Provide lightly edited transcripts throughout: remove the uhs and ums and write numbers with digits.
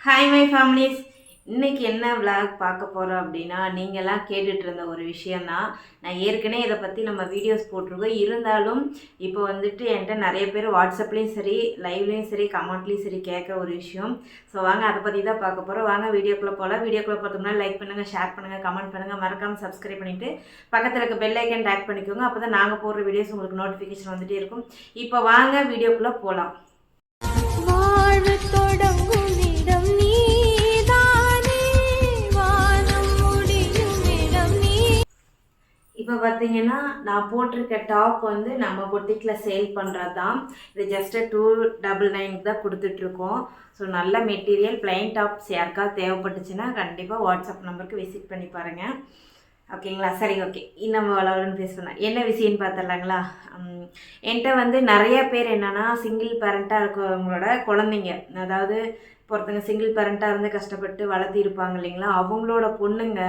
Hi my families. இன்றைக்கி என்ன vlog பார்க்க போகிறோம் அப்படின்னா, நீங்கள்லாம் கேட்டுட்டு இருந்த ஒரு விஷயந்தான். நான் ஏற்கனவே இதை பற்றி நம்ம வீடியோஸ் போட்டிருக்கோம். இருந்தாலும் இப்போ வந்துட்டு என்கிட்ட நிறைய பேர் வாட்ஸ்அப்லேயும் சரி, லைவ்லேயும் சரி, கமெண்ட்லேயும் சரி கேட்குற ஒரு விஷயம். ஸோ வாங்க அதை பற்றி தான் பார்க்க போகிறோம். வாங்க வீடியோக்குள்ளே போகலாம். வீடியோக்குள்ளே பார்த்தோம்னா லைக் பண்ணுங்கள், ஷேர் பண்ணுங்கள், கமெண்ட் பண்ணுங்கள், மறக்காமல் சப்ஸ்கிரைப் பண்ணிவிட்டு பக்கத்தில் இருக்க பெல் ஐக்கன் டேக் பண்ணிக்கோங்க. அப்போ தான் நாங்கள் போடுற வீடியோஸ் உங்களுக்கு நோட்டிஃபிகேஷன் வந்துகிட்டே இருக்கும். இப்போ வாங்க வீடியோக்குள்ளே போகலாம். இப்போ பார்த்தீங்கன்னா நான் போட்டிருக்க டாப் வந்து நம்ம பொட்டிக்கில் சேல் பண்ணுறது தான். இது ஜஸ்ட்டு 299 தான் கொடுத்துட்ருக்கோம். ஸோ நல்ல மெட்டீரியல் பிளைன் டாப்ஸ் யாருக்காவது தேவைப்பட்டுச்சுன்னா கண்டிப்பாக வாட்ஸ்அப் நம்பருக்கு விசிட் பண்ணி பாருங்கள். ஓகேங்களா? சரி, ஓகே. நம்ம வளவலன்னு பேசுவேன். என்ன விஷயம்னு பார்த்துடலாங்களா? என்கிட்ட வந்து நிறைய பேர் என்னென்னா சிங்கிள் பேரண்ட்டாக இருக்கிறவங்களோட குழந்தைங்க, அதாவது ஒருத்தங்க சிங்கிள் பேரண்ட்டாக இருந்து கஷ்டப்பட்டு வளர்த்திருப்பாங்க இல்லைங்களா, அவங்களோட பொண்ணுங்க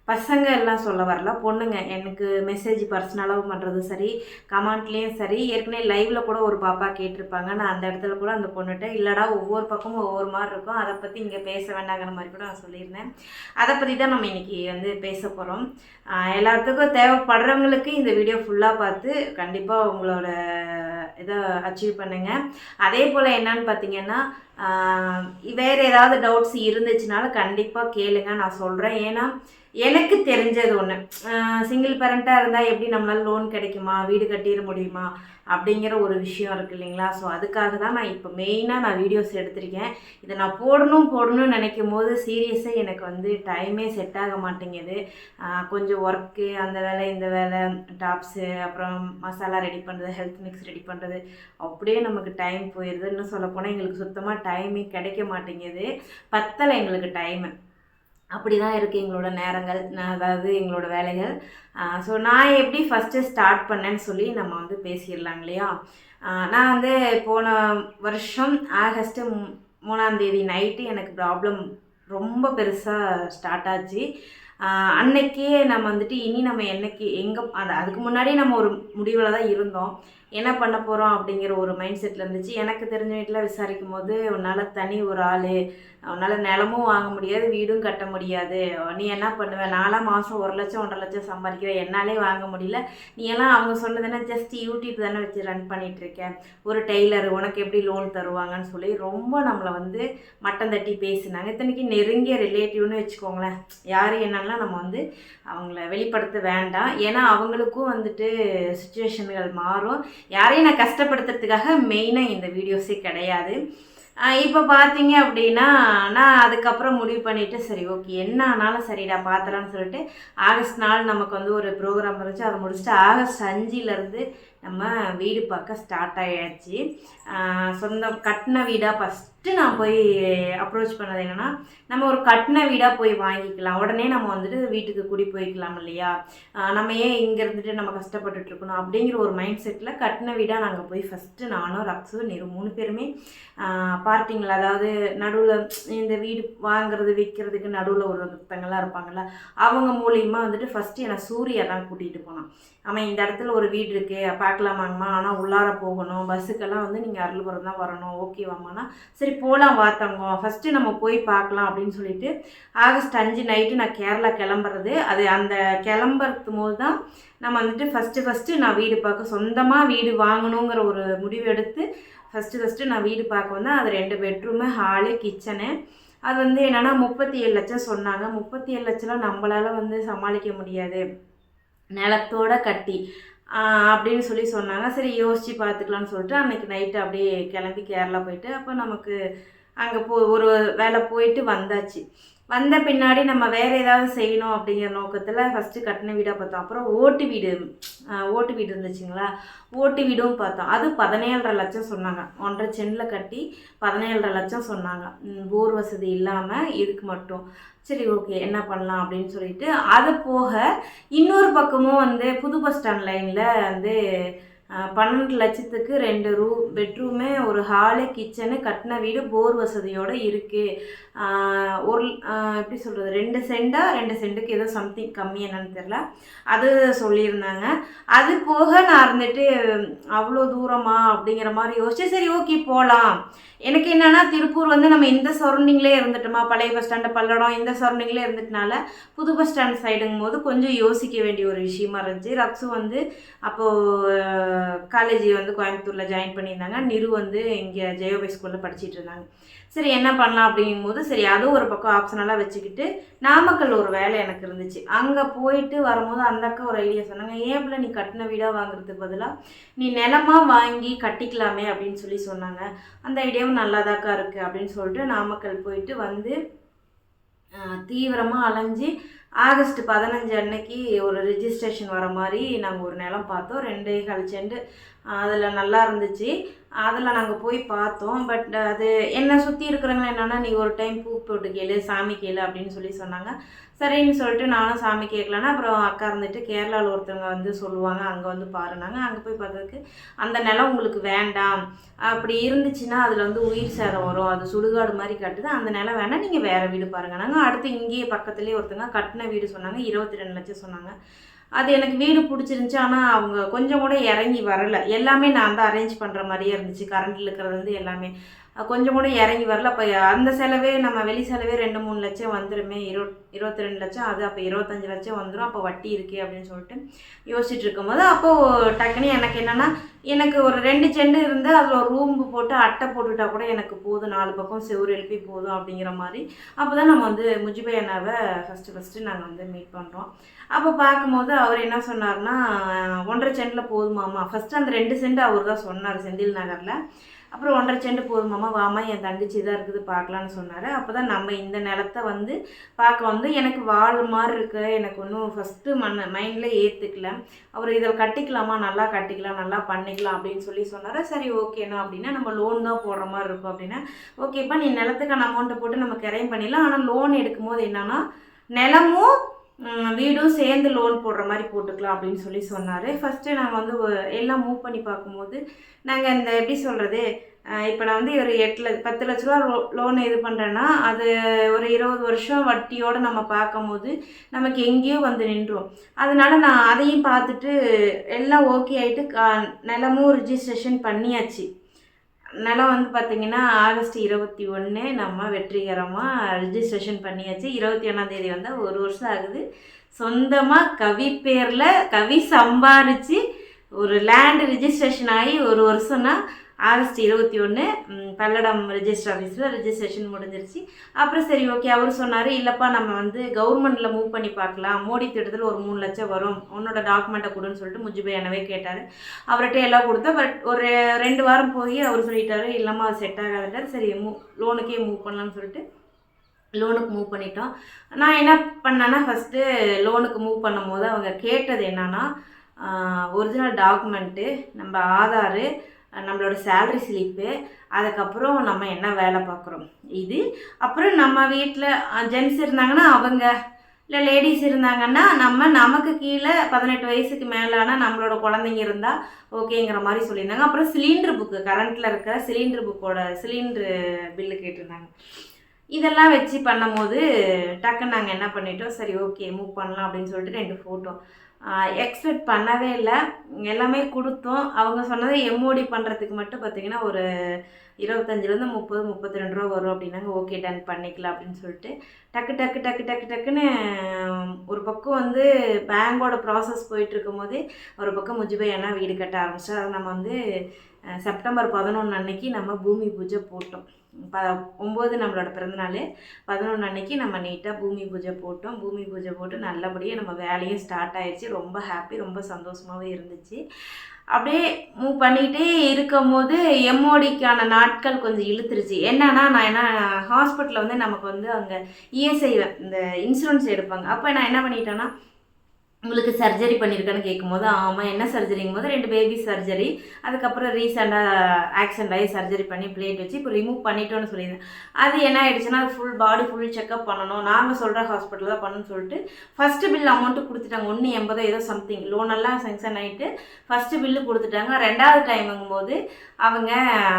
பசங்க எல்லாம் சொல்ல வரல, பொண்ணுங்க எனக்கு மெசேஜ் பர்சனலாகவும் பண்ணுறது சரி, கமெண்ட்லேயும் சரி. ஏற்கனவே லைவில் கூட ஒரு பாப்பா கேட்டிருப்பாங்க. நான் அந்த இடத்துல கூட அந்த பொண்ணுகிட்ட இல்லைடா ஒவ்வொரு பக்கமும் ஒவ்வொரு மாதிரி இருக்கும், அதை பற்றி இங்கே பேச வேண்டாங்கிற மாதிரி கூட நான் சொல்லியிருந்தேன். அதை பற்றி தான் நம்ம இன்றைக்கி வந்து பேச போகிறோம். எல்லாத்துக்கும் தேவைப்படுறவங்களுக்கு இந்த வீடியோ ஃபுல்லாக பார்த்து கண்டிப்பாக உங்களோட இதை அச்சீவ் பண்ணுங்கள். அதே போல் என்னன்னு பார்த்தீங்கன்னா, வேறு ஏதாவது டவுட்ஸ் இருந்துச்சுனாலும் கண்டிப்பாக கேளுங்க, நான் சொல்கிறேன். ஏன்னா எனக்கு தெரிஞ்சது ஒன்று, சிங்கிள் பேரண்ட்டாக இருந்தால் எப்படி நம்மளால் லோன் கிடைக்குமா, வீடு கட்டிட முடியுமா அப்படிங்கிற ஒரு விஷயம் இருக்குது இல்லைங்களா. ஸோ அதுக்காக தான் நான் இப்போ மெயினாக நான் வீடியோஸ் எடுத்திருக்கேன். இதை நான் போடணும்னு நினைக்கும் போது சீரியஸாக எனக்கு வந்து டைமே செட் ஆக மாட்டேங்குது. கொஞ்சம் ஒர்க்கு, அந்த வேலை இந்த வேலை, டாப்ஸு, அப்புறம் மசாலா ரெடி பண்ணுறது, ஹெல்த் மிக்ஸ் ரெடி பண்ணுறது, அப்படியே நமக்கு டைம் போயிடுது. இன்னும் சொல்லப்போனால் எங்களுக்கு சுத்தமாக டைமே கிடைக்க மாட்டேங்குது, பத்தலை எங்களுக்கு டைமு. அப்படி தான் இருக்குது எங்களோட நேரங்கள், அதாவது எங்களோட வேலைகள். ஸோ நான் எப்படி ஃபஸ்ட்டு ஸ்டார்ட் பண்ணேன்னு சொல்லி நம்ம வந்து பேசிடலாங்க இல்லையா. நான் வந்து போன வருஷம் ஆகஸ்ட்டு 3ஆம் தேதி நைட்டு எனக்கு ப்ராப்ளம் ரொம்ப பெருசாக ஸ்டார்ட் ஆச்சு. அன்னைக்கே நம்ம வந்துட்டு இனி நம்ம என்னைக்கு எங்கே அதுக்கு முன்னாடி நம்ம ஒரு முடிவில் தான் இருந்தோம். என்ன பண்ண போகிறோம் அப்படிங்கிற ஒரு மைண்ட் செட்டில் இருந்துச்சு. எனக்கு தெரிஞ்ச வீட்டில் விசாரிக்கும் போது, உன்னால் தனி ஒரு ஆள், உன்னால் நிலமும் வாங்க முடியாது, வீடும் கட்ட முடியாது, நீ என்ன பண்ணுவேன், நாலாம் மாதம் 1 லட்சம் 1.5 லட்சம் சம்பாதிக்கிறேன், என்னாலே வாங்க முடியல, நீ எல்லாம் அவங்க சொன்னதுன்னா ஜஸ்ட் யூடியூப் தானே வச்சு ரன் பண்ணிகிட்ருக்கேன், ஒரு டெய்லர் உனக்கு எப்படி லோன் தருவாங்கன்னு சொல்லி ரொம்ப நம்மளை வந்து மட்டம் தட்டி பேசினாங்க. இத்தனைக்கு நெருங்கிய ரிலேட்டிவ்னு வச்சுக்கோங்களேன். யார் என்னன்னா நம்ம வந்து அவங்கள வெளிப்படுத்த வேண்டாம். ஏன்னா அவங்களுக்கும் வந்துட்டு சுச்சுவேஷன்கள் மாறும். யாரையும் நான் கஷ்டப்படுத்துறதுக்காக மெயினாக இந்த வீடியோஸே கிடையாது. இப்போ பார்த்தீங்க அப்படின்னா, நான் அதுக்கப்புறம் முடிவு பண்ணிவிட்டு சரி ஓகே என்ன ஆனாலும் சரிடா பார்த்துலான்னு சொல்லிட்டு ஆகஸ்ட் 4 நமக்கு வந்து ஒரு ப்ரோக்ராம் இருந்துச்சு. அதை முடிச்சுட்டு ஆகஸ்ட் 5லேருந்து நம்ம வீடு பார்க்க ஸ்டார்ட் ஆகியாச்சு. சொந்தம் கட்டின வீடாக ஃபஸ்ட்டு நான் போய் அப்ரோச் பண்ணது என்னென்னா, நம்ம ஒரு கட்டின வீடாக போய் வாங்கிக்கலாம், உடனே நம்ம வந்துட்டு வீட்டுக்கு குடி போய்க்கலாம் இல்லையா, நம்ம ஏன் இங்கே இருந்துட்டு நம்ம கஷ்டப்பட்டுட்ருக்கணும் அப்படிங்கிற ஒரு மைண்ட் செட்டில் கட்டின வீடாக நாங்கள் போய் ஃபஸ்ட்டு நானும் ரக்ஸு 3 பேருமே பார்ட்டிங்களா, அதாவது நடுவில் இந்த வீடு வாங்குறது விற்கிறதுக்கு நடுவில் ஒருத்தங்களாம் இருப்பாங்கள்ல, அவங்க மூலியமாக வந்துட்டு ஃபஸ்ட்டு என்னை சூர்யா தான் கூட்டிகிட்டு போனான். ஆமாம், இந்த இடத்துல ஒரு வீடு இருக்குது பார்க்கலாமாங்கம்மா, ஆனால் உள்ளார போகணும், பஸ்ஸுக்கெல்லாம் வந்து நீங்கள் அருள்புரம் தான் வரணும், ஓகேவாம்மாண்ணா, சரி போகலாம் வாத்தங்க, ஃபஸ்ட்டு நம்ம போய் பார்க்கலாம் அப்படின்னு சொல்லிட்டு ஆகஸ்ட் 5 நைட்டு நான் கேரளா கிளம்புறது. அது அந்த கிளம்புறது போது தான் நம்ம வந்துட்டு ஃபஸ்ட்டு நான் வீடு பார்க்க, சொந்தமாக வீடு வாங்கணுங்கிற ஒரு முடிவு எடுத்து ஃபஸ்ட்டு நான் வீடு பார்க்க வந்தேன். அது 2 பெட்ரூமு, ஹாலு, கிச்சனு. அது வந்து என்னென்னா 37 லட்சம் சொன்னாங்க. 37 லட்சம்லாம் நம்மளால் வந்து சமாளிக்க முடியாது, நிலத்தோடு கட்டி அப்படின்னு சொல்லி சொன்னாங்க. சரி யோசித்து பார்த்துக்கலான்னு சொல்லிட்டு அன்றைக்கி நைட்டு அப்படியே கிளம்பி கேரளா போயிட்டு, அப்போ நமக்கு அங்கே ஒரு வேலை போயிட்டு வந்தாச்சு. வந்த பின்னாடி நம்ம வேறு ஏதாவது செய்யணும் அப்படிங்கிற நோக்கத்தில் ஃபஸ்ட்டு கட்டின வீடாக பார்த்தோம். அப்புறம் ஓட்டு வீடு இருந்துச்சுங்களா, ஓட்டு வீடும் பார்த்தோம். அது 17.5 லட்சம் சொன்னாங்க. 1.5 சென்டில் கட்டி 17.5 லட்சம் சொன்னாங்க, போர் வசதி இல்லாமல் இதுக்கு மட்டும். சரி ஓகே என்ன பண்ணலாம் அப்படின்னு சொல்லிட்டு, அது போக இன்னொரு பக்கமும் வந்து புது பஸ் ஸ்டாண்ட் லைனில் வந்து 12 லட்சத்துக்கு 2 பெட்ரூமு, ஒரு ஹாலு, கிச்சனு, கட்டின வீடு, போர் வசதியோடு இருக்குது. ஒரு எப்படி சொல்கிறது, 2 சென்டா 2 சென்ட்டுக்கு ஏதோ சம்திங் கம்மி என்னன்னு தெரில, அது சொல்லியிருந்தாங்க. அது போக நான் இருந்துட்டு அவ்வளோ தூரமா அப்படிங்கிற மாதிரி யோசிச்சு சரி ஓகே போகலாம். எனக்கு என்னென்னா திருப்பூர் வந்து நம்ம இந்த சரௌண்டிங்லேயே இருந்துட்டோமா, பழைய பஸ் ஸ்டாண்டு, பல்லடம் இந்த சரௌண்டிங்லேயே இருந்துட்டனால புது பஸ் ஸ்டாண்ட் சைடுங்கும் போது கொஞ்சம் யோசிக்க வேண்டிய ஒரு விஷயமா இருந்துச்சு. ரக்ஸு வந்து அப்போது காலேஜ் வந்து கோயம்புத்தூரில் ஜாயின் பண்ணியிருந்தாங்க. நிரு வந்து இங்கே ஜெயோபை ஸ்கூலில் படிச்சுட்டு இருந்தாங்க. சரி என்ன பண்ணலாம் அப்படிங்கும்போது சரி அதுவும் ஒரு பக்கம் ஆப்ஷனலாக வச்சுக்கிட்டு நாமக்கல் ஒரு வேலை எனக்கு இருந்துச்சு. அங்கே போயிட்டு வரும்போது அந்த அக்கா ஒரு ஐடியா சொன்னாங்க, ஏன் பிள்ளை நீ கட்டின வீடாக வாங்குறதுக்கு பதிலாக நீ நிலமாக வாங்கி கட்டிக்கலாமே அப்படின்னு சொல்லி சொன்னாங்க. அந்த ஐடியாவும் நல்லாதாக்கா இருக்குது அப்படின்னு சொல்லிட்டு நாமக்கல் போயிட்டு வந்து தீவிரமாக அலைஞ்சி ஆகஸ்ட் 15 அன்னைக்கு ஒரு ரிஜிஸ்ட்ரேஷன் வர மாதிரி நாங்கள் ஒரு நிலம் பார்த்தோம். 2.25 சென்ட் அதில் நல்லா இருந்துச்சு. அதில் நாங்கள் போய் பார்த்தோம். பட் அது என்னை சுற்றி இருக்கிறவங்க என்னென்னா நீ ஒரு டைம் பூ போட்டு கேளு, சாமி கேளு அப்படின்னு சொல்லி சொன்னாங்க. சரின்னு சொல்லிட்டு நானும் சாமி கேட்கலன்னா அப்புறம் அக்கா இருந்துட்டு கேரளாவில் ஒருத்தவங்க வந்து சொல்லுவாங்க அங்கே வந்து பாருனாங்க. அங்கே போய் பார்த்ததுக்கு அந்த நிலம் உங்களுக்கு வேண்டாம், அப்படி இருந்துச்சுன்னா அதில் வந்து உயிர் சேதம் வரும், அது சுடுகாடு மாதிரி கட்டுது, அந்த நிலம் வேணால் நீங்கள் வேறு வீடு பாருங்கள். நாங்கள் அடுத்து இங்கேயே பக்கத்துலேயே ஒருத்தங்க கட்டின வீடு சொன்னாங்க, 22 லட்சம் சொன்னாங்க. அது எனக்கு வீடு பிடிச்சிருந்துச்சி. ஆனால் அவங்க கொஞ்சம் கூட இறங்கி வரலை. எல்லாமே நான் தான் அரேஞ்ச் பண்ணுற மாதிரியே இருந்துச்சு. கரண்டில் இருக்கிறது வந்து எல்லாமே கொஞ்சம் கூட இறங்கி வரல. அப்போ அந்த செலவே நம்ம வெளி செலவே 2-3 லட்சம் வந்துடுமே, 22 லட்சம், அது அப்போ 25 லட்சம் வந்துடும், அப்போ வட்டி இருக்கே அப்படின்னு சொல்லிட்டு யோசிச்சுட்டு இருக்கும்போது அப்போது டக்குன்னு எனக்கு என்னென்னா எனக்கு ஒரு 2 செண்டு இருந்து அதில் ஒரு ரூம்பு போட்டு அட்டை போட்டுவிட்டா கூட எனக்கு போதும், 4 பக்கம் செவுறு எழுப்பி போதும் அப்படிங்கிற மாதிரி. அப்போ தான் நம்ம வந்து முஜிபை அண்ணாவை ஃபஸ்ட்டு நாங்கள் வந்து மீட் பண்ணுறோம். அப்போ பார்க்கும்போது அவர் என்ன சொன்னார்னா 1.5 சென்டில் போதுமாம்மா. ஃபஸ்ட்டு அந்த 2 சென்ட் அவர் தான் சொன்னார் செந்தில் நகரில். அப்புறம் 1.5 சென்ட் போதுமாம்மா, வாமா என் தங்கச்சி தான் இருக்குது பார்க்கலான்னு சொன்னார். அப்போ தான் நம்ம இந்த நிலத்தை வந்து பார்க்க வந்து எனக்கு வாழ் மாதிரி இருக்க எனக்கு ஒன்றும் ஃபஸ்ட்டு மைண்டில் ஏற்றுக்கல. அவர் இதில் கட்டிக்கலாமா, நல்லா கட்டிக்கலாம், நல்லா பண்ணிக்கலாம் அப்படின்னு சொல்லி சொன்னார். சரி ஓகேண்ணா அப்படின்னா நம்ம லோன் தான் போடுற மாதிரி இருக்கும் அப்படின்னா ஓகேப்பா நீ நிலத்துக்கான அமௌண்ட்டை போட்டு நம்ம கிரைம் பண்ணிடலாம். ஆனால் லோன் எடுக்கும்போது என்னென்னா நிலமும் வீடும் சேர்ந்து லோன் போடுற மாதிரி போட்டுக்கலாம் அப்படின்னு சொல்லி சொன்னார். ஃபஸ்ட்டு நாங்கள் வந்து எல்லாம் மூவ் பண்ணி பார்க்கும்போது நாங்கள் இந்த எப்படி சொல்கிறது, இப்போ நான் வந்து ஒரு 10 லட்ச ரூபா லோன் இது பண்ணுறேன்னா அது ஒரு 20 வருஷம் வட்டியோடு நம்ம பார்க்கும்போது நமக்கு எங்கேயோ வந்து நின்றோம். அதனால் நான் அதையும் பார்த்துட்டு எல்லாம் ஓகே ஆகிட்டு நிலமும் ரிஜிஸ்ட்ரேஷன் பண்ணியாச்சு. நிலம் வந்து பார்த்திங்கன்னா ஆகஸ்ட் 21 நம்ம வெற்றிகரமாக ரிஜிஸ்ட்ரேஷன் பண்ணியாச்சு. 21ஆம் வந்து 1 வருஷம் ஆகுது. சொந்தமாக கவி பேரில் கவி சம்பாரித்து ஒரு லேண்டு ரிஜிஸ்ட்ரேஷன் ஆகி 1 வருஷம்னா ஆகஸ்ட் 21 பல்லடம் ரெஜிஸ்டர் ஆஃபீஸில் ரிஜிஸ்ட்ரேஷன் முடிஞ்சிருச்சு. அப்புறம் சரி ஓகே அவர் சொன்னார், இல்லைப்பா நம்ம வந்து கவர்மெண்ட்டில் மூவ் பண்ணி பார்க்கலாம், மோடி திட்டத்தில் ஒரு 3 லட்சம் வரும், உன்னோட டாக்குமெண்ட்டை கொடுன்னு சொல்லிட்டு முஜிபை அண்ணாவே கேட்டார். அவர்கிட்ட எல்லாம் கொடுத்தா பட் ஒரு 2 வாரம் போய் அவர் சொல்லிட்டாரு இல்லைம்மா அது செட் ஆகாதுட்டார். சரி லோனுக்கே மூவ் பண்ணலான்னு சொல்லிட்டு லோனுக்கு மூவ் பண்ணிட்டோம். நான் என்ன பண்ணேன்னா ஃபஸ்ட்டு லோனுக்கு மூவ் பண்ணும் போது அவங்க கேட்டது என்னன்னா ஒரிஜினல் டாக்குமெண்ட்டு, நம்ம ஆதாரு, நம்மளோட சேலரி ஸ்லிப்பு, அதுக்கப்புறம் நம்ம என்ன வேலை பார்க்குறோம் இது, அப்புறம் நம்ம வீட்டில் ஜென்ட்ஸ் இருந்தாங்கன்னா அவங்க, இல்லை லேடிஸ் இருந்தாங்கன்னா நமக்கு கீழே 18 வயசுக்கு மேலான நம்மளோட குழந்தைங்க இருந்தால் ஓகேங்கிற மாதிரி சொல்லியிருந்தாங்க. அப்புறம் சிலிண்டர் புக்கு, கரண்ட்டில் இருக்கிற சிலிண்டர் புக்கோட சிலிண்டரு பில்லு கேட்டிருந்தாங்க. இதெல்லாம் வச்சு பண்ணும்போது டக்குன்னு நாங்கள் என்ன பண்ணிட்டோம், சரி ஓகே மூவ் பண்ணலாம் அப்படின்னு சொல்லிட்டு 2 ஃபோட்டோ எக்ஸ்பெக்ட் பண்ணவே இல்லை, எல்லாமே கொடுத்தோம். அவங்க சொன்னதை எம்ஓடி பண்ணுறதுக்கு மட்டும் பார்த்திங்கன்னா ஒரு 25 32 ரூபா வரும் அப்படின்னாங்க. ஓகே டன் பண்ணிக்கலாம் அப்படின்னு சொல்லிட்டு டக்குன்னு ஒரு பக்கம் வந்து பேங்கோட ப்ராசஸ் போயிட்டுருக்கும் போதே ஒரு பக்கம் முஜிபை அண்ணா வீடு கட்ட ஆரம்பிச்சோம். அதை நம்ம வந்து செப்டம்பர் 11 அன்னைக்கு நம்ம பூமி பூஜை போட்டோம். 9 நம்மளோட பிறந்தநாள், 11 அன்னைக்கு நம்ம நீட்டாக பூமி பூஜை போட்டோம். பூமி பூஜை போட்டு நல்லபடியாக நம்ம வேலையும் ஸ்டார்ட் ஆயிடுச்சு. ரொம்ப ஹாப்பி, ரொம்ப சந்தோஷமாகவே இருந்துச்சு. அப்படியே மூவ் பண்ணிகிட்டே இருக்கும் போது எம்ஓடிக்கான நாட்கள் கொஞ்சம் இழுத்துருச்சு. என்னன்னா நான் ஹாஸ்பிட்டலில் வந்து நமக்கு வந்து அங்கே இஎஸ்ஐ இந்த இன்சூரன்ஸ் எடுப்பாங்க. அப்போ நான் என்ன பண்ணிட்டேன்னா உங்களுக்கு சர்ஜரி பண்ணியிருக்கேன்னு கேட்கும்போது ஆமாம் என்ன சர்ஜரிங்கும் போது 2 பேபி சர்ஜரி, அதுக்கப்புறம் ரீசெண்டாக ஆக்சிடென்ட் ஆகி சர்ஜரி பண்ணி பிளேட் வச்சு இப்போ ரிமூவ் பண்ணிட்டோன்னு சொல்லியிருந்தேன். அது என்ன ஆகிடுச்சுன்னா அது ஃபுல் பாடி ஃபுல் செக்அப் பண்ணணும், நாங்கள் சொல்கிற ஹாஸ்பிட்டலில் தான் பண்ணணும்னு சொல்லிட்டு ஃபஸ்ட்டு பில் அமௌண்ட்டு கொடுத்துட்டாங்க. 180 ஏதோ சம்திங் லோனெல்லாம் செங்ஷன் ஆகிட்டு ஃபஸ்ட்டு பில்லு கொடுத்துட்டாங்க. 2வது டைமுங்கும் போது அவங்க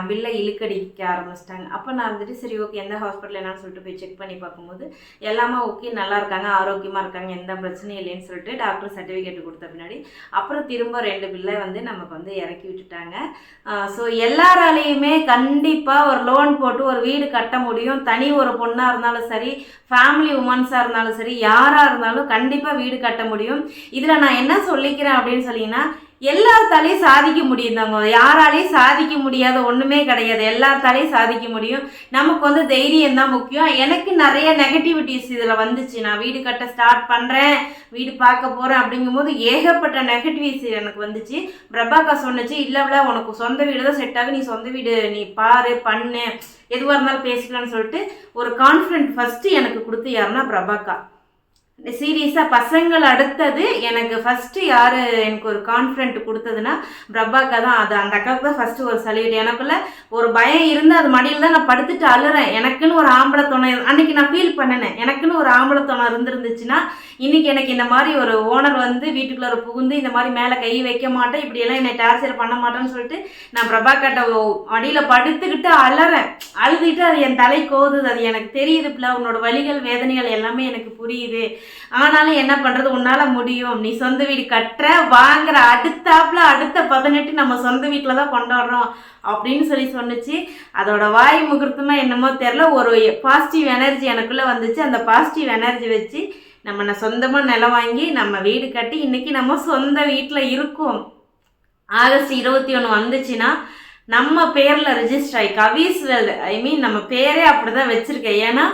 பில்லை இழுக்கடிக்க ஆரம்பிச்சிட்டாங்க. அப்போ நான் வந்துட்டு சரி ஓகே எந்த ஹாஸ்பிட்டல் என்னன்னு சொல்லிட்டு போய் செக் பண்ணி பார்க்கும்போது எல்லாமே ஓகே, நல்லா இருக்காங்க, ஆரோக்கியமாக இருக்காங்க, எந்த பிரச்சனையும் இல்லைன்னு சொல்லிட்டு டாக்டர் சர்டிஃபிகேட் கொடுத்த பின்னாடி அப்புறம் திரும்ப 2 பில்லை வந்து நமக்கு வந்து இறக்கி விட்டுட்டாங்க. ஸோ எல்லாராலையுமே கண்டிப்பாக ஒரு லோன் போட்டு ஒரு வீடு கட்ட முடியும். தனி ஒரு பொண்ணாக இருந்தாலும் சரி, ஃபேமிலி உமன்ஸாக இருந்தாலும் சரி, யாராக இருந்தாலும் கண்டிப்பாக வீடு கட்ட முடியும். இதில் நான் என்ன சொல்லிக்கிறேன் அப்படின்னு சொல்லிங்கன்னா, எல்லாத்தாலையும் சாதிக்க முடியுதாங்க. யாராலையும் சாதிக்க முடியாத ஒன்றுமே கிடையாது, எல்லாத்தாலையும் சாதிக்க முடியும். நமக்கு வந்து தைரியம் தான் முக்கியம். எனக்கு நிறைய நெகட்டிவிட்டிஸ் இதில் வந்துச்சு. நான் வீடு கட்ட ஸ்டார்ட் பண்ணுறேன், வீடு பார்க்க போகிறேன் அப்படிங்கும்போது ஏகப்பட்ட நெகட்டிவிட்டிஸ் எனக்கு வந்துச்சு. பிரபாக்கா சொன்னிச்சு, இல்லைவில உனக்கு சொந்த வீடு தான் செட் ஆகும், நீ சொந்த வீடு நீ பாரு பண்ணு, எதுவாக இருந்தாலும் பேசிக்கலான்னு சொல்லிட்டு ஒரு கான்ஃபிடென்ட் ஃபஸ்ட்டு எனக்கு கொடுத்து யாருன்னா பிரபாக்கா. சீரியஸாக பசங்கள் அடுத்தது எனக்கு ஃபஸ்ட்டு யார் எனக்கு ஒரு கான்ஃபிடென்ட் கொடுத்ததுன்னா பிரபாக்கா தான். அது அந்த அக்காவுக்கு தான் ஃபஸ்ட்டு ஒரு சல்யூட். எனக்குள்ள ஒரு பயம் இருந்து அது மடியில் தான் நான் படுத்துட்டு அழுறேன். எனக்குன்னு ஒரு ஆம்பளை துணை அன்றைக்கி நான் ஃபீல் பண்ணினேன். எனக்குன்னு ஒரு ஆம்பளை துணை இருந்துருந்துச்சுன்னா இன்றைக்கி எனக்கு இந்த மாதிரி ஒரு ஓனர் வந்து வீட்டுக்குள்ளே புகுந்து இந்த மாதிரி மேலே கை வைக்க மாட்டேன், இப்படியெல்லாம் என்னை டார்ச்சர் பண்ண மாட்டேன்னு சொல்லிட்டு நான் பிரபாக்காட்ட மடியில் படுத்துக்கிட்டு அழுறேன். அழுதுகிட்டு அது என் தலை கோதுது. அது எனக்கு தெரியுது பிள்ளை, உன்னோட வலிகள் வேதனைகள் எல்லாமே எனக்கு புரியுது. ஆனாலும் என்ன பண்ணுறது, உன்னால் முடியும், நீ சொந்த வீடு கட்டுற வாங்குற அடுத்தாப்புல அடுத்த 18 நம்ம சொந்த வீட்டில் தான் கொண்டாடுறோம் அப்படின்னு சொன்னிச்சு. அதோட வாய் முகூர்த்தமா என்னமோ தெரில, ஒரு பாசிட்டிவ் எனர்ஜி எனக்குள்ளே வந்துச்சு. அந்த பாசிட்டிவ் எனர்ஜி வச்சு நம்ம சொந்தமாக நிலம் வாங்கி நம்ம வீடு கட்டி இன்றைக்கி நம்ம சொந்த வீட்டில் இருக்கோம். ஆகஸ்ட் 21 வந்துச்சுன்னா நம்ம பேரில் ரிஜிஸ்டர் ஆகி கவிஸ் வேர்ல்டு, நம்ம பேரே அப்படி தான் வச்சுருக்கேன். ஏன்னா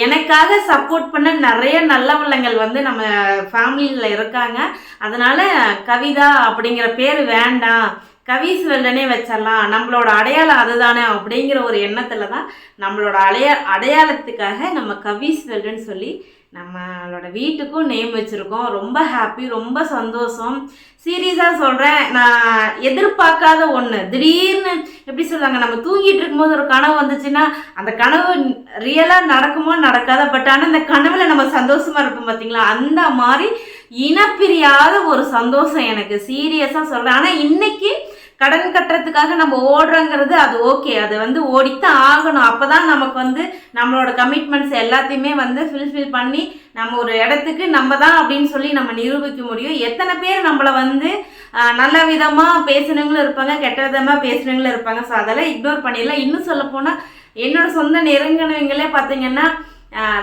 எனக்காக சப்போர்ட் பண்ண நிறைய நல்லவள்ளங்கள் வந்து நம்ம ஃபேமிலியில் இருக்காங்க. அதனால் கவிதா அப்படிங்கிற பேர் வேண்டாம், கவிஸ் வேர்ல்டுனே வச்சிடலாம், நம்மளோட அடையாளம் அதுதானே அப்படிங்கிற ஒரு எண்ணத்தில் தான் நம்மளோட அடையாளத்துக்காக நம்ம கவிஸ் வேர்ல்டுன்னு சொல்லி நம்மளோட வீட்டுக்கும் நேம் வச்சுருக்கோம். ரொம்ப ஹாப்பி, ரொம்ப சந்தோஷம். சீரியஸாக சொல்கிறேன், நான் எதிர்பார்க்காத ஒன்று. திடீர்னு எப்படி சொல்லுவாங்க, நம்ம தூங்கிட்டு இருக்கும்போது ஒரு கனவு வந்துச்சுன்னா அந்த கனவு ரியலாக நடக்குமோ நடக்காத, பட் ஆனால் அந்த கனவுல நம்ம சந்தோஷமாக இருப்போம் பார்த்தீங்களா, அந்த மாதிரி இனப்பிரியாத ஒரு சந்தோஷம் எனக்கு. சீரியஸாக சொல்கிறேன். ஆனால் இன்னைக்கு கடன் கட்டுறதுக்காக நம்ம ஓடுறோங்கிறது அது ஓகே, அது வந்து ஓடித்தான் ஆகணும். அப்போ தான் நமக்கு வந்து நம்மளோட கமிட்மெண்ட்ஸ் எல்லாத்தையுமே வந்து ஃபில்ஃபில் பண்ணி நம்ம ஒரு இடத்துக்கு நம்ம தான் அப்படின்னு சொல்லி நம்ம நிரூபிக்க முடியும். எத்தனை பேர் நம்மளை வந்து நல்ல விதமாக பேசுனவங்களும் இருப்பாங்க, கெட்ட விதமாக பேசுனவங்களும் இருப்பாங்க. ஸோ அதெல்லாம் இக்னோர் பண்ணிடலாம். இன்னும் சொல்லப்போனால் என்னோட சொந்த நெருங்கினவங்களே பார்த்தீங்கன்னா,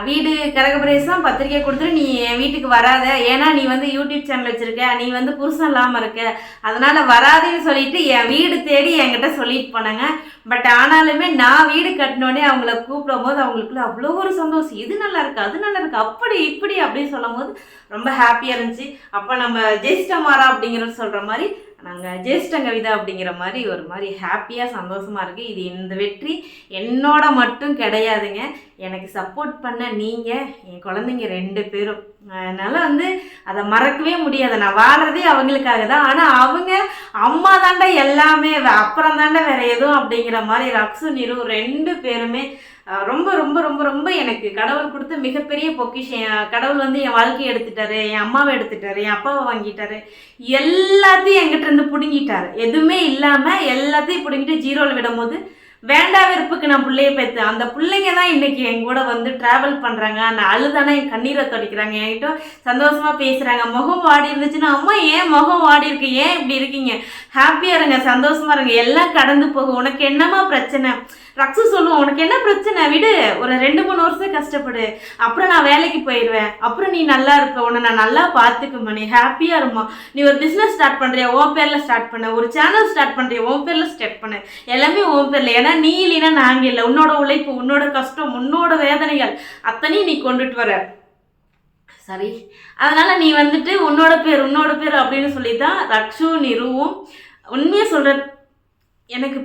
வீடு கரகபிரேசம் பத்திரிக்கை கொடுத்துட்டு நீ என் வீட்டுக்கு வராத, ஏன்னா நீ வந்து யூடியூப் சேனல் வச்சுருக்க, நீ வந்து புருஷன் இல்லாமல் இருக்க, அதனால் வராதுன்னு சொல்லிட்டு என் வீடு தேடி என்கிட்ட சொல்லிட்டு போனாங்க. பட் ஆனாலுமே நான் வீடு கட்டினோடனே அவங்கள கூப்பிடும் போது அவங்களுக்குள்ள அவ்வளோ ஒரு சந்தோஷம், இது நல்லா இருக்குது அது நல்லா இருக்குது அப்படி இப்படி அப்படின்னு சொல்லும் போது ரொம்ப ஹாப்பியாக இருந்துச்சு. அப்போ நம்ம ஜெயிச்சிட்டமாரா அப்படிங்கிறது சொல்கிற மாதிரி நாங்கள் ஜேஷ்டங்கவிதா அப்படிங்கிற மாதிரி ஒரு மாதிரி ஹாப்பியாக சந்தோஷமாக இருக்குது. இது இந்த வெற்றி என்னோட மட்டும் கிடையாதுங்க, எனக்கு சப்போர்ட் பண்ண நீங்கள், என் குழந்தைங்க 2 பேரும். அதனால் வந்து அதை மறக்கவே முடியாது. நான் வாழ்கிறதே அவங்களுக்காக தான். ஆனால் அவங்க அம்மா தாண்டா எல்லாமே, அப்புறம் தாண்டா வேறு எதுவும் அப்படிங்கிற மாதிரி ரக்ஸு நிரு 2 பேருமே ரொம்ப ரொம்ப ரொம்ப ரொம்ப எனக்கு கடவுள் கொடுத்த மிகப்பெரிய பொக்கிஷம். கடவுள் வந்து என் வாழ்க்கையை எடுத்துட்டாரு, என் அம்மாவை எடுத்துட்டாரு, என் அப்பாவை வாங்கிட்டாரு, எல்லாத்தையும் என்கிட்ட இருந்து பிடுங்கிட்டாரு. எதுவுமே இல்லாமல் எல்லாத்தையும் பிடுங்கிட்டு ஜீரோவில் விடும் போது வேண்டா வெறுப்புக்கு நான் பிள்ளைய பெற்றேன். அந்த பிள்ளைங்க தான் இன்றைக்கி என் கூட வந்து ட்ராவல் பண்ணுறாங்க. நான் அழுதானா என் கண்ணீரை துடைக்கிறாங்க, என்கிட்ட சந்தோஷமாக பேசுகிறாங்க. முகம் வாடி இருந்துச்சுன்னா அம்மா ஏன் முகம் வாடி இருக்கு, ஏன் இப்படி இருக்கீங்க, ஹாப்பியாக இருங்க, சந்தோஷமாக இருங்க, எல்லாம் கடந்து போகும், உனக்கு என்னம்மா பிரச்சனை. ரக்ஸு சொல்லுவோம், உனக்கு என்ன பிரச்சனை, விடு, ஒரு 2-3 வருஷம் கஷ்டப்படு, அப்புறம் நான் வேலைக்கு போயிடுவேன், அப்புறம் நீ நல்லா இருப்ப, உன்னை நான் நல்லா பார்த்துக்குமா, நீ ஹாப்பியாக இருமா, நீ ஒரு பிஸ்னஸ் ஸ்டார்ட் பண்ணுறியா உன் பேரில் ஸ்டார்ட் பண்ண, ஒரு சேனல் ஸ்டார்ட் பண்ணுறியா உன் பேரில் ஸ்டார்ட் பண்ண, எல்லாமே உன் பேரில். ஏன்னா நீ இல்லைன்னா நாங்கள் இல்லை, உன்னோட உழைப்பு, உன்னோட கஷ்டம், உன்னோட வேதனைகள் அத்தனையும் நீ கொண்டுட்டு வர, சரி, அதனால் நீ வந்துட்டு உன்னோட பேர் அப்படின்னு சொல்லி தான் ரக்ஷு நிருவும். உண்மையாக சொல்கிற எனக்கு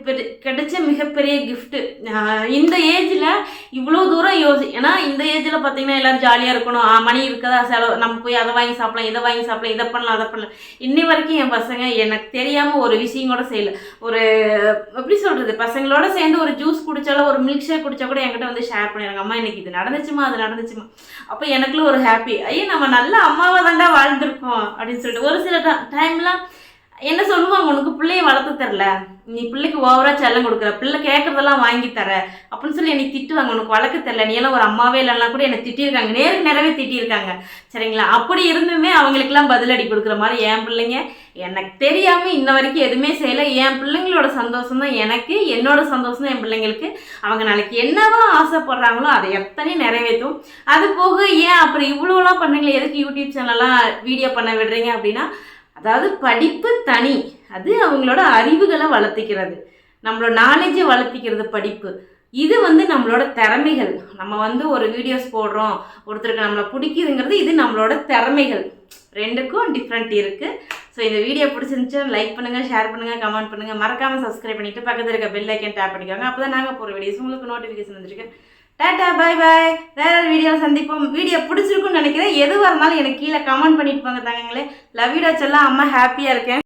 கிடைச்ச மிகப்பெரிய கிஃப்ட்டு. இந்த ஏஜில் இவ்வளோ தூரம் ஏன்னா இந்த ஏஜில் பார்த்தீங்கன்னா எல்லோரும் ஜாலியாக இருக்கணும், மணி இருக்கதா செலவு, நம்ம போய் அதை வாங்கி சாப்பிடலாம், இதை வாங்கி சாப்பிடலாம், இதை பண்ணலாம், அதை பண்ணலாம். இன்னி வரைக்கும் என் பசங்க எனக்கு தெரியாமல் ஒரு விஷயம் கூட செய்யலை. ஒரு எப்படி சொல்கிறது, பசங்களோட சேர்ந்து ஒரு ஜூஸ் குடித்தாலும் ஒரு மில்க் ஷேக் குடித்தா கூட என்கிட்ட வந்து ஷேர் பண்ணிடுறாங்க, அம்மா இன்னைக்கு இது நடந்துச்சுமா, அது நடந்துச்சுமா. அப்போ எனக்குள்ள ஒரு ஹாப்பி, ஐயோ நம்ம நல்ல அம்மாவாக தாண்டா வாழ்ந்துருக்கோம் அப்படின்னு சொல்லிட்டு. ஒரு சில டைம்லாம் என்ன சொல்லுவாங்க, உனக்கு பிள்ளைய வளர்த்து தரல, நீ பிள்ளைக்கு ஓவராக செல்லம் கொடுக்குற, பிள்ளை கேட்குறதெல்லாம் வாங்கி தர அப்படின்னு சொல்லி என்னை திட்டுவாங்க, உனக்கு வளர்க்க தெரில, நீ எல்லாம் ஒரு அம்மாவே இல்லைன்னா கூட என்னை திட்டியிருக்காங்க, நேருக்கு நேரவே திட்டியிருக்காங்க சரிங்களா. அப்படி இருந்துமே அவங்களுக்கெல்லாம் பதிலடி கொடுக்குற மாதிரி என் பிள்ளைங்க எனக்கு தெரியாமல் இன்ன வரைக்கும் எதுவுமே செய்யலை. என் பிள்ளைங்களோட சந்தோஷம் தான் எனக்கு, என்னோட சந்தோஷம் தான் என் பிள்ளைங்களுக்கு. அவங்க நாளைக்கு என்னவா ஆசைப்படுறாங்களோ அதை எத்தனையும் நிறைவேற்றும். அது போக ஏன் அப்புறம் இவ்வளோலாம் பண்ணுறீங்களே, எதுக்கு யூடியூப் சேனல்லாம் வீடியோ பண்ண விடுறீங்க அப்படின்னா, அதாவது படிப்பு தனி, அது அவங்களோட அறிவுகளை வளர்த்திக்கிறது, நம்மளோட நாலேஜை வளர்த்திக்கிறது படிப்பு. இது வந்து நம்மளோட திறமைகள். நம்ம வந்து ஒரு வீடியோஸ் போடுறோம், ஒருத்தருக்கு நம்மளை பிடிக்குதுங்கிறது, இது நம்மளோட திறமைகள். ரெண்டுக்கும் டிஃப்ரெண்ட் இருக்குது. ஸோ இந்த வீடியோ பிடிச்சிருந்துச்சுன்னா லைக் பண்ணுங்கள், ஷேர் பண்ணுங்கள், கமெண்ட் பண்ணுங்கள், மறக்காமல் சப்ஸ்கிரைப் பண்ணிவிட்டு பக்கத்தில் இருக்க பெல் ஐக்கன் டேப் பண்ணிக்கோங்க. அப்போ தான் நாங்கள் போகிற வீடியோஸ் உங்களுக்கு நோட்டிஃபிகேஷன் வந்துருக்கு. டாட்டா பாய் பாய், வேற ஒரு வீடியோவில் சந்திப்போம். வீடியோ பிடிச்சிருக்குன்னு நினைக்கிறேன். எதுவாக இருந்தாலும் எனக்கு கீழே கமெண்ட் பண்ணிட்டு போங்க தங்கங்களே. லவ் யூ டா செல்லம், அம்மா ஹாப்பியாக இருக்கேன்.